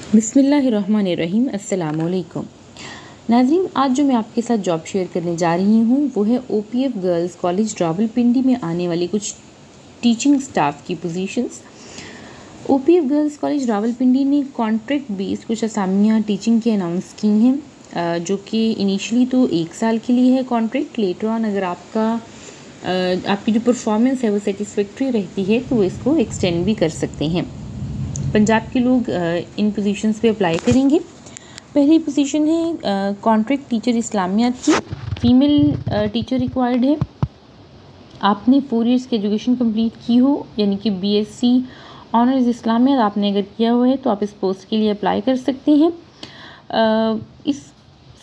बिस्मिल्लाहिर्रहमानिर्रहीम। अस्सलाम वालेकुम नाज़रीन, आज जो मैं आपके साथ जॉब शेयर करने जा रही हूँ वो है OPF गर्ल्स कॉलेज रावलपिंडी में आने वाली कुछ टीचिंग स्टाफ की positions. OPF girls college Rawalpindi ने कॉन्ट्रैक्ट बेस्ड कुछ असामियाँ टीचिंग की अनाउंस की हैं, जो कि इनिशियली तो 1 साल के लिए है कॉन्ट्रैक्ट। लेटर ऑन अगर आपकी जो परफॉर्मेंस है वो सेटिस्फैक्ट्री रहती है तो इसको एक्सटेंड भी कर सकते हैं। पंजाब के लोग इन पोजीशंस पे अप्लाई करेंगे। पहली पोजीशन है कॉन्ट्रैक्ट टीचर इस्लामियात की, फ़ीमेल टीचर रिक्वायर्ड है। आपने 4 इयर्स की एजुकेशन कंप्लीट की हो, यानी कि BSc ऑनर्स इस्लामियात आपने अगर किया हुआ है तो आप इस पोस्ट के लिए अप्लाई कर सकते हैं। इस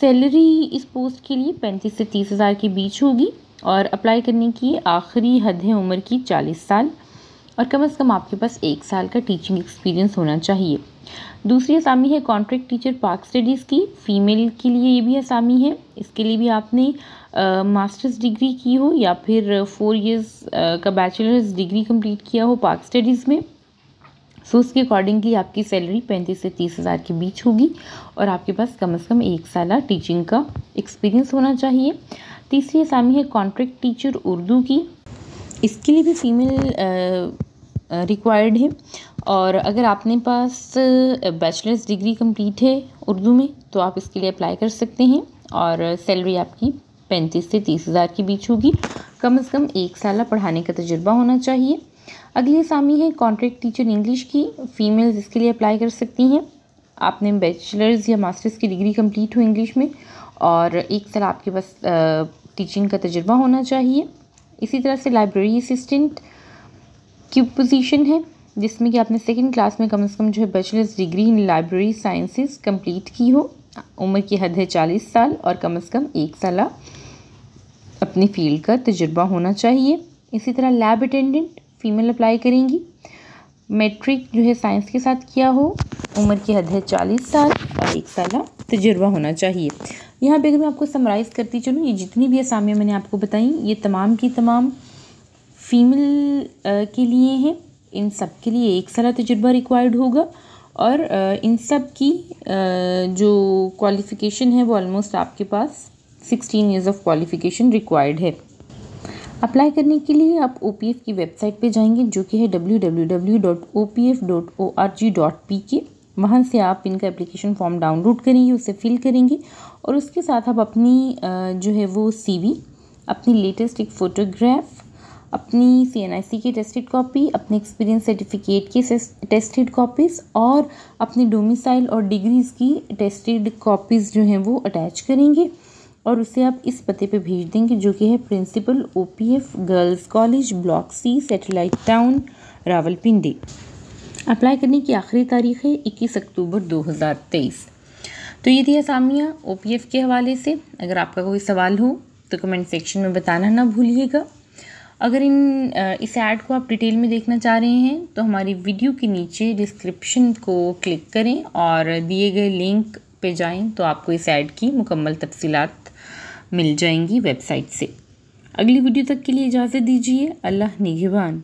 सैलरी इस पोस्ट के लिए 35 से 30 हज़ार के बीच होगी और अप्लाई करने की आखिरी हद है उम्र की 40 साल और कम से कम आपके पास 1 साल का टीचिंग एक्सपीरियंस होना चाहिए। दूसरी असामी है कॉन्ट्रैक्ट टीचर पाक स्टडीज़ की, फ़ीमेल के लिए ये भी असामी है। इसके लिए भी आपने मास्टर्स डिग्री की हो या फिर 4 इयर्स का बैचलर्स डिग्री कंप्लीट किया हो पाक स्टडीज़ में। सो उसके अकॉर्डिंगली आपकी सैलरी 35 से 30 हज़ार के बीच होगी और आपके पास कम से कम 1 साल टीचिंग का एक्सपीरियंस होना चाहिए। तीसरी असामी है कॉन्ट्रैक्ट टीचर उर्दू की, इसके लिए भी फ़ीमेल रिक्वायर्ड है और अगर आपने पास बैचलर्स डिग्री कंप्लीट है उर्दू में तो आप इसके लिए अप्लाई कर सकते हैं और सैलरी आपकी 35 से 30 हज़ार के बीच होगी। कम से कम 1 साल पढ़ाने का तजुर्बा होना चाहिए। अगली असामी है कॉन्ट्रैक्ट टीचर इंग्लिश की, फ़ीमेल्स इसके लिए अप्लाई कर सकती हैं। आपने बैचलर्स या मास्टर्स की डिग्री कंप्लीट हो इंग्लिश में और 1 साल आपके पास टीचिंग का तजुर्बा होना चाहिए। इसी तरह से लाइब्रेरी असिस्टेंट की पोजीशन है जिसमें कि आपने 2nd क्लास में कम से कम जो है bachelors degree in library sciences complete की हो। उम्र की हद है 40 साल और कम से कम 1 साल अपनी फील्ड का तजुर्बा होना चाहिए। इसी तरह लैब अटेंडेंट फ़ीमेल अप्लाई करेंगी। मैट्रिक जो है साइंस के साथ किया हो, उम्र की हद है 40 साल और 1 साल तजुर्बा होना चाहिए। यहाँ पे अगर मैं आपको समराइज़ करती चलूँ, ये जितनी भी असामियाँ मैंने आपको बताई ये तमाम की तमाम फ़ीमेल के लिए हैं। इन सब के लिए 1 साल तजुर्बा रिक्वायर्ड होगा और इन सब की जो क्वालिफ़िकेशन है वो ऑलमोस्ट आपके पास 16 इयर्स ऑफ क्वालिफ़िकेशन रिक्वायर्ड है। अप्लाई करने के लिए आप OPF की वेबसाइट पे जाएंगे जो कि है www.opf.org.pk। वहाँ से आप इनका एप्लीकेशन फॉर्म डाउनलोड करेंगे, उसे फिल करेंगे और उसके साथ आप अपनी जो है वो CV, अपनी लेटेस्ट एक फ़ोटोग्राफ, अपनी CNIC की टेस्टेड कॉपी, अपने एक्सपीरियंस सर्टिफिकेट की टेस्टेड कॉपीज़ और अपनी डोमिसाइल और डिग्रीज़ की टेस्टेड कॉपीज़ जो हैं वो अटैच करेंगे और उसे आप इस पते पे भेज देंगे जो कि है principal OPF girls college block C Satellite Town Rawalpindi. Apply करने की आखिरी तारीख़ है 21 अक्टूबर 2023। तो ये थी असामियाँ OPF के हवाले से। अगर आपका कोई सवाल हो तो कमेंट सेक्शन में बताना ना भूलिएगा। अगर इस ऐड को आप डिटेल में देखना चाह रहे हैं तो हमारी वीडियो के नीचे डिस्क्रिप्शन को क्लिक करें और दिए गए लिंक पे जाएं तो आपको इस ऐड की मुकम्मल तफसीलात मिल जाएंगी वेबसाइट से। अगली वीडियो तक के लिए इजाज़त दीजिए। अल्लाह निगहबान।